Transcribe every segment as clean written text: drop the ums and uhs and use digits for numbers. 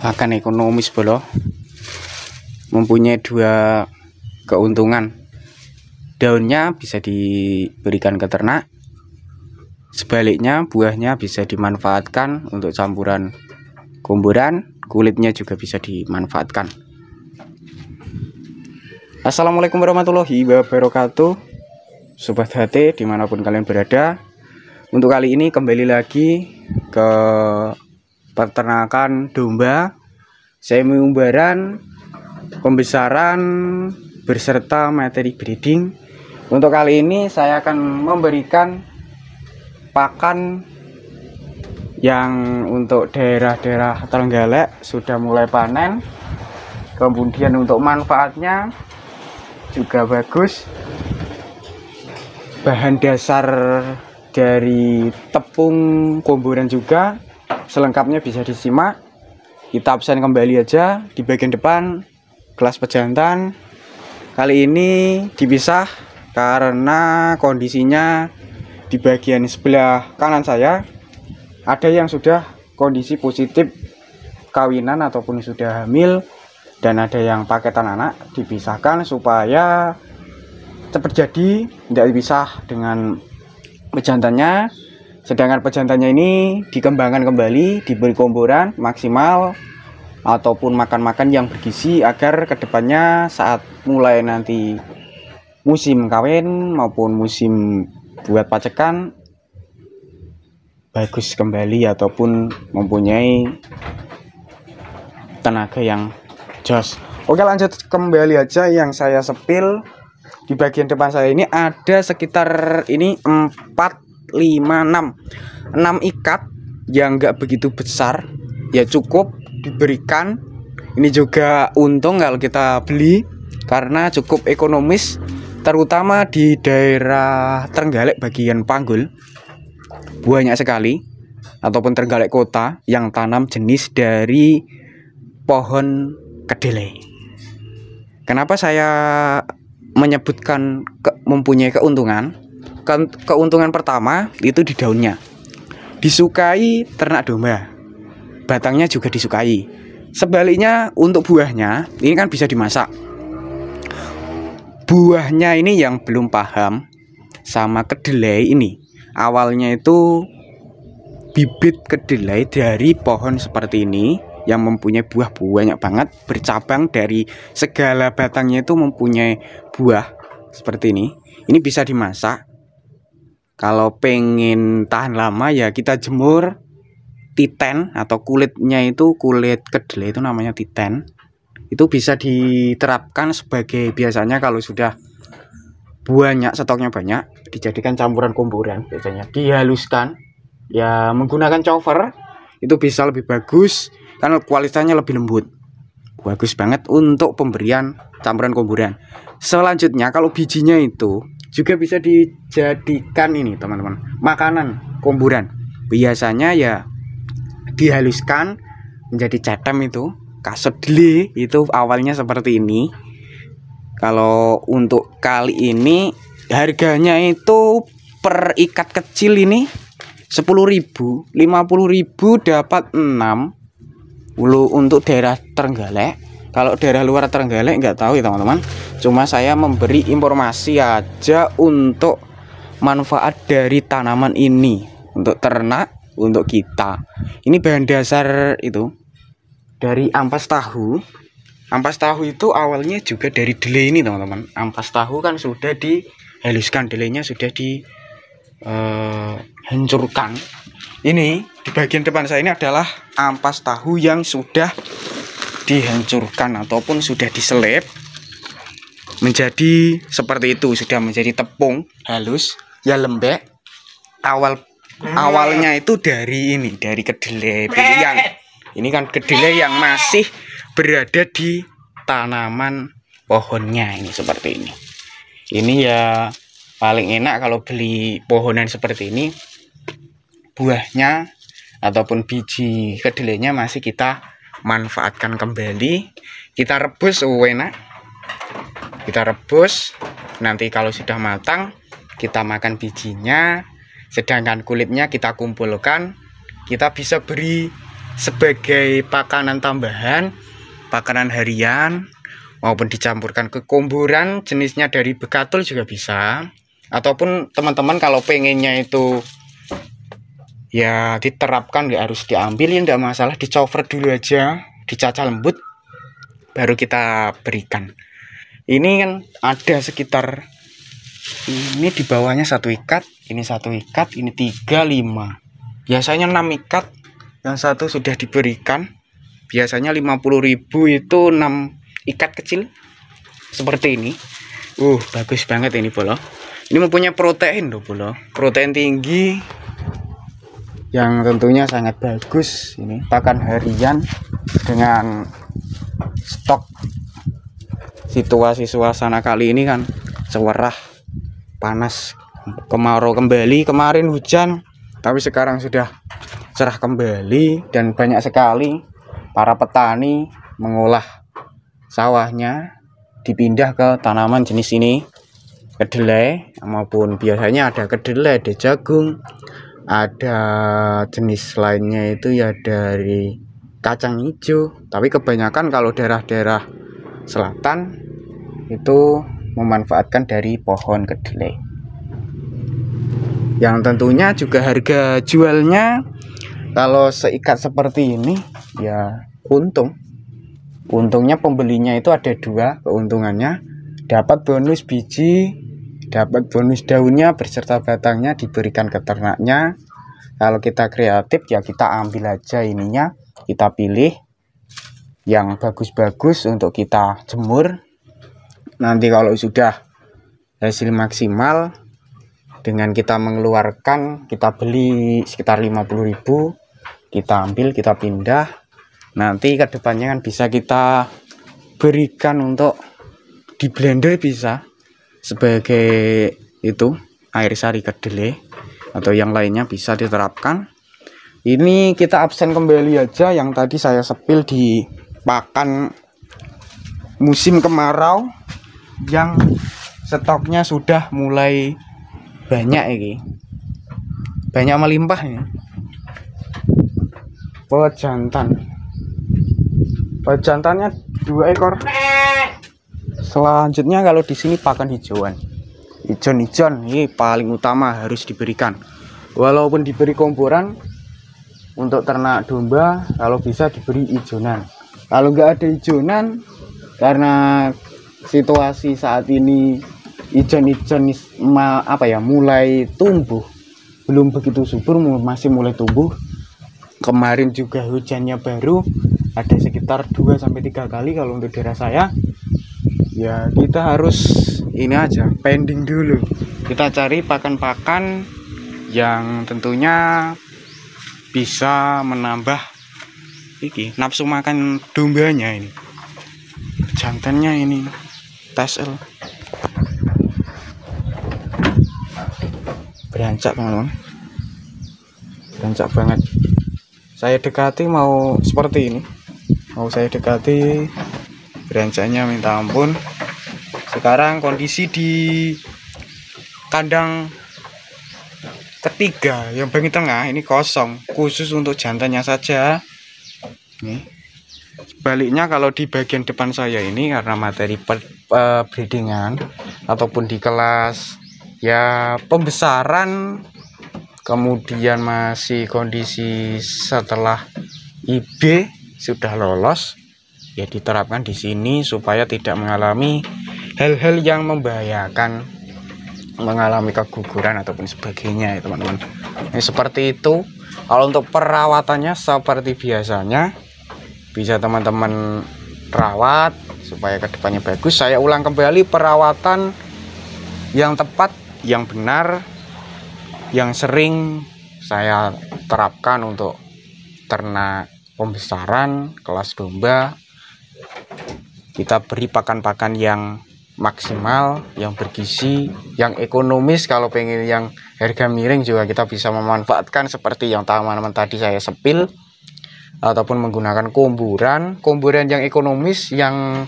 Akan ekonomis bolo, mempunyai dua keuntungan. Daunnya bisa diberikan ke ternak, sebaliknya buahnya bisa dimanfaatkan untuk campuran komboran, kulitnya juga bisa dimanfaatkan. Assalamualaikum warahmatullahi wabarakatuh, Sobat HT dimanapun kalian berada. Untuk kali ini kembali lagi ke peternakan domba, semi umbaran, pembesaran beserta materi breeding. Untuk kali ini saya akan memberikan pakan yang untuk daerah-daerah Trenggalek sudah mulai panen. Kemudian untuk manfaatnya juga bagus. Bahan dasar dari tepung komboran juga selengkapnya bisa disimak. Kita absen kembali aja di bagian depan kelas pejantan. Kali ini dipisah karena kondisinya di bagian sebelah kanan saya ada yang sudah kondisi positif kawinan ataupun sudah hamil, dan ada yang paketan anak. Dipisahkan supaya cepat jadi, tidak dipisah dengan pejantannya. Sedangkan pejantannya ini dikembangkan kembali, diberi komboran maksimal ataupun makan-makan yang bergizi agar kedepannya saat mulai nanti musim kawin maupun musim buat pacekan bagus kembali ataupun mempunyai tenaga yang jos. Oke, lanjut kembali aja. Yang saya sepil di bagian depan saya ini ada sekitar ini 4, 5, 6 ikat yang enggak begitu besar, ya cukup diberikan. Ini juga untung kalau kita beli karena cukup ekonomis, terutama di daerah Trenggalek bagian Panggul. Banyak sekali ataupun Trenggalek kota yang tanam jenis dari pohon kedelai. Kenapa saya menyebutkan mempunyai keuntungan? Keuntungan pertama itu di daunnya, disukai ternak domba, batangnya juga disukai. Sebaliknya untuk buahnya ini kan bisa dimasak. Buahnya ini yang belum paham sama kedelai ini, awalnya itu bibit kedelai dari pohon seperti ini yang mempunyai buah banyak banget, bercabang dari segala batangnya itu mempunyai buah seperti ini. Ini bisa dimasak. Kalau pengen tahan lama ya kita jemur titen atau kulitnya, itu kulit kedelai itu namanya titen. Itu bisa diterapkan sebagai, biasanya kalau sudah banyak, stoknya banyak, dijadikan campuran komboran. Biasanya dihaluskan ya menggunakan chopper, itu bisa lebih bagus karena kualitasnya lebih lembut. Bagus banget untuk pemberian campuran komboran. Selanjutnya kalau bijinya itu juga bisa dijadikan ini teman-teman, makanan komboran. Biasanya ya dihaluskan menjadi cetem, itu kasut dele, itu awalnya seperti ini. Kalau untuk kali ini harganya itu per ikat kecil ini 10.000, 50.000 dapat 6 untuk daerah Trenggalek. Kalau daerah luar Trenggalek nggak tahu ya teman-teman. Cuma saya memberi informasi aja untuk manfaat dari tanaman ini untuk ternak, untuk kita. Ini bahan dasar itu dari ampas tahu. Ampas tahu itu awalnya juga dari delai ini teman-teman. Ampas tahu kan sudah dihaluskan, delaynya sudah dihancurkan. Ini di bagian depan saya ini adalah ampas tahu yang sudah dihancurkan ataupun sudah diselip menjadi seperti itu, sudah menjadi tepung halus ya, lembek. Awalnya itu dari ini, dari kedelai pilihan. Ini kan kedelai yang masih berada di tanaman pohonnya ini seperti ini. Ini ya paling enak kalau beli pohonan seperti ini, buahnya ataupun biji kedelainya masih kita manfaatkan kembali. Kita rebus enak. Kita rebus, nanti kalau sudah matang kita makan bijinya, sedangkan kulitnya kita kumpulkan, kita bisa beri sebagai pakanan tambahan, pakanan harian, maupun dicampurkan ke komburan jenisnya dari bekatul juga bisa. Ataupun teman-teman kalau pengennya itu ya diterapkan, nggak harus diambil, ya nggak masalah, dicover dulu aja, dicacah lembut, baru kita berikan. Ini kan ada sekitar, ini di bawahnya 1 ikat, ini 1 ikat, ini 3, 5, biasanya 6 ikat, yang satu sudah diberikan. Biasanya 50.000 itu 6 ikat kecil seperti ini. Bagus banget ini bolo. Ini mempunyai protein loh bolo, protein tinggi yang tentunya sangat bagus. Ini pakan harian dengan stok. Situasi suasana kali ini kan cerah, panas, kemarau kembali. Kemarin hujan, tapi sekarang sudah cerah kembali, dan banyak sekali para petani mengolah sawahnya dipindah ke tanaman jenis ini, kedelai, maupun biasanya ada kedelai, ada jagung, ada jenis lainnya itu ya dari kacang hijau. Tapi kebanyakan kalau daerah-daerah selatan itu memanfaatkan dari pohon kedelai, yang tentunya juga harga jualnya kalau seikat seperti ini ya untungnya pembelinya itu ada 2 keuntungannya, dapat bonus biji, dapat bonus daunnya beserta batangnya, diberikan ke ternaknya. Kalau kita kreatif ya kita ambil aja ininya, kita pilih yang bagus-bagus untuk kita jemur. Nanti kalau sudah hasil maksimal, dengan kita mengeluarkan, kita beli sekitar 50.000, kita ambil, kita pindah. Nanti ke depannya kan bisa kita berikan untuk di blender, bisa sebagai itu air sari kedelai atau yang lainnya bisa diterapkan. Ini kita absen kembali aja yang tadi saya sepil di pakan musim kemarau yang stoknya sudah mulai banyak ini, banyak melimpah ini. Pejantannya 2 ekor. Selanjutnya kalau di sini pakan hijauan, ijon ini paling utama harus diberikan. Walaupun diberi komporan untuk ternak domba, kalau bisa diberi ijonan. Kalau nggak ada ijonan, karena situasi saat ini ijon mulai tumbuh, belum begitu subur, masih mulai tumbuh. Kemarin juga hujannya baru ada sekitar 2-3 kali. Kalau untuk daerah saya ya kita harus ini aja, pending dulu, kita cari pakan-pakan yang tentunya bisa menambah nafsu makan dombanya. Ini jantannya ini TSL berancak teman-teman, berancak banget. Saya dekati mau seperti ini, mau saya dekati, berancaknya minta ampun. Sekarang kondisi di kandang ketiga yang bagian tengah ini kosong, khusus untuk jantannya saja. Nih. Sebaliknya kalau di bagian depan saya ini karena materi breedingan ataupun di kelas ya pembesaran, kemudian masih kondisi setelah IB sudah lolos, ya diterapkan di sini supaya tidak mengalami hal-hal yang membahayakan, mengalami keguguran ataupun sebagainya ya teman-teman. Ini seperti itu. Kalau untuk perawatannya seperti biasanya bisa teman-teman rawat supaya kedepannya bagus. Saya ulang kembali, perawatan yang tepat, yang benar, yang sering saya terapkan untuk ternak pembesaran kelas domba. Kita beri pakan-pakan yang maksimal, yang bergizi, yang ekonomis. Kalau pengen yang harga miring juga kita bisa memanfaatkan seperti yang teman-teman tadi saya sepil, ataupun menggunakan komburan yang ekonomis. Yang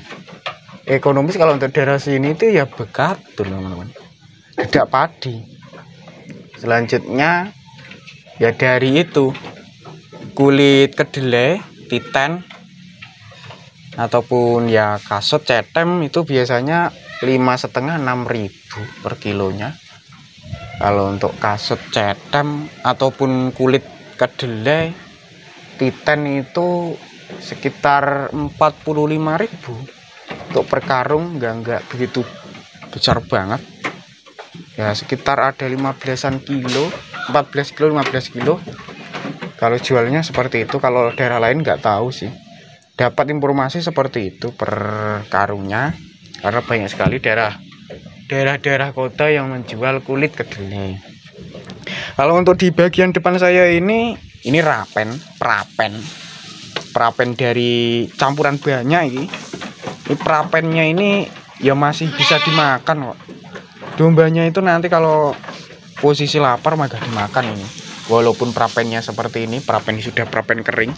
ekonomis kalau untuk daerah sini itu ya bekatul teman-teman. dedak padi. Selanjutnya ya dari itu kulit kedelai, titen ataupun ya kasut cetem itu biasanya 5,5–6.000 per kilonya. Kalau untuk kasut cetem ataupun kulit kedelai titen itu sekitar 45.000 untuk per karung, enggak begitu besar banget ya, sekitar ada 15-an kilo, 14 kilo 15 kilo kalau jualnya seperti itu. Kalau daerah lain nggak tahu sih, dapat informasi seperti itu per karungnya, karena banyak sekali daerah kota yang menjual kulit kedelai. Kalau untuk di bagian depan saya ini prapen dari campuran banyak ini prapennya ini ya masih bisa dimakan kok. Dombanya itu nanti kalau posisi lapar maka dimakan ini, walaupun prapennya seperti ini, prapen kering,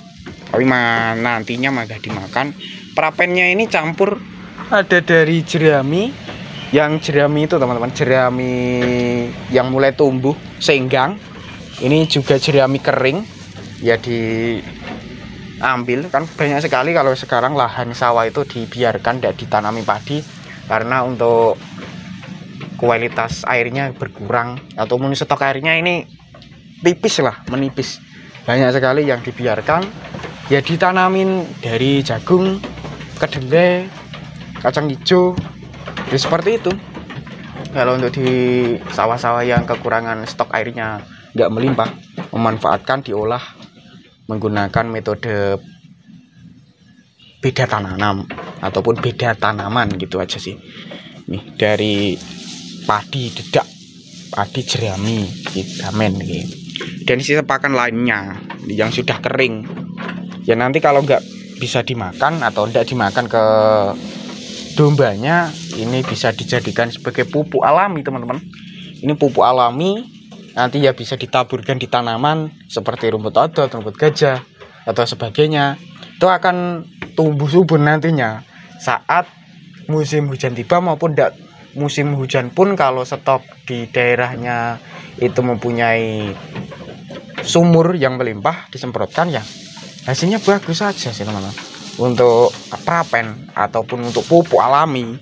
tapi nantinya maka dimakan. Prapennya ini campur ada dari jerami, yang jerami itu teman-teman, jerami yang mulai tumbuh senggang, ini juga jerami kering ya, diambil kan banyak sekali. Kalau sekarang lahan sawah itu dibiarkan tidak ditanami padi karena untuk kualitas airnya berkurang ataupun stok airnya ini menipis. Banyak sekali yang dibiarkan ya, ditanamin dari jagung, kedelai, kacang hijau ya, seperti itu. Kalau untuk di sawah-sawah yang kekurangan stok airnya nggak melimpah, memanfaatkan diolah menggunakan metode beda tanam ataupun beda tanaman gitu aja sih. Nih dari padi dedak, padi jerami, damen gitu. Dan sisa pakan lainnya yang sudah kering ya, nanti kalau nggak bisa dimakan atau tidak dimakan ke dombanya, ini bisa dijadikan sebagai pupuk alami teman-teman. Ini pupuk alami, nanti ya bisa ditaburkan di tanaman seperti rumput odot, rumput gajah atau sebagainya. Itu akan tumbuh subur nantinya saat musim hujan tiba maupun tidak musim hujan pun. Kalau stok di daerahnya itu mempunyai sumur yang melimpah, disemprotkan ya hasilnya bagus saja sih teman-teman. Untuk prapen ataupun untuk pupuk alami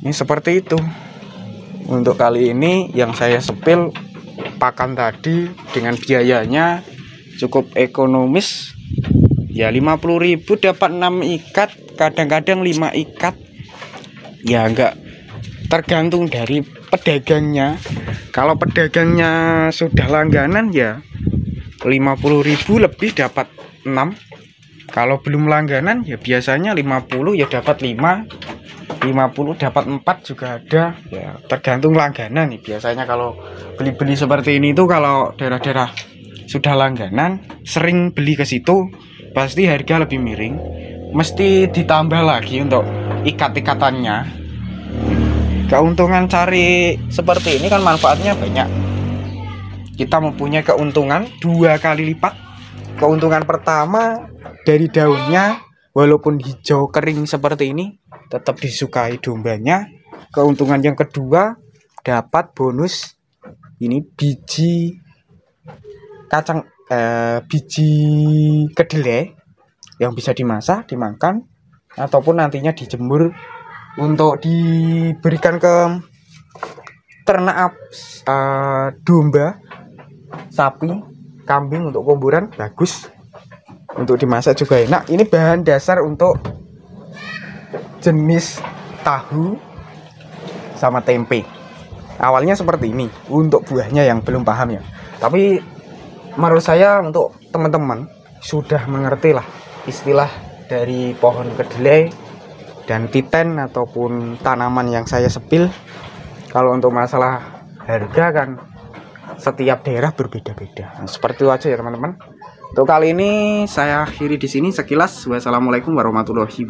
ini seperti itu. Untuk kali ini yang saya sepil pakan tadi dengan biayanya cukup ekonomis ya, 50.000 dapat 6 ikat, kadang-kadang 5 ikat ya, enggak tergantung dari pedagangnya. Kalau pedagangnya sudah langganan ya 50.000 lebih dapat 6. Kalau belum langganan ya biasanya 50 ya dapat 5, 50 dapat 4 juga ada ya, tergantung langganan nih. Biasanya kalau beli-beli seperti ini tuh kalau daerah-daerah sudah langganan sering beli ke situ pasti harga lebih miring, mesti ditambah lagi untuk ikat-ikatannya. Keuntungan cari seperti ini kan manfaatnya banyak. Kita mempunyai keuntungan 2 kali lipat. Keuntungan pertama dari daunnya, walaupun hijau kering seperti ini tetap disukai dombanya. Keuntungan yang kedua dapat bonus ini biji biji kedelai yang bisa dimasak, dimakan ataupun nantinya dijemur untuk diberikan ke ternak domba, sapi, kambing untuk kuburan, bagus. Untuk dimasak juga enak. Ini bahan dasar untuk jenis tahu sama tempe. Awalnya seperti ini untuk buahnya yang belum paham ya. Tapi menurut saya untuk teman-teman sudah mengerti lah istilah dari pohon kedelai dan titen ataupun tanaman yang saya sepil. Kalau untuk masalah harga kan setiap daerah berbeda-beda. Nah, seperti itu aja ya teman-teman. Untuk kali ini saya akhiri di sini sekilas. Wassalamualaikum warahmatullahi wabarakatuh.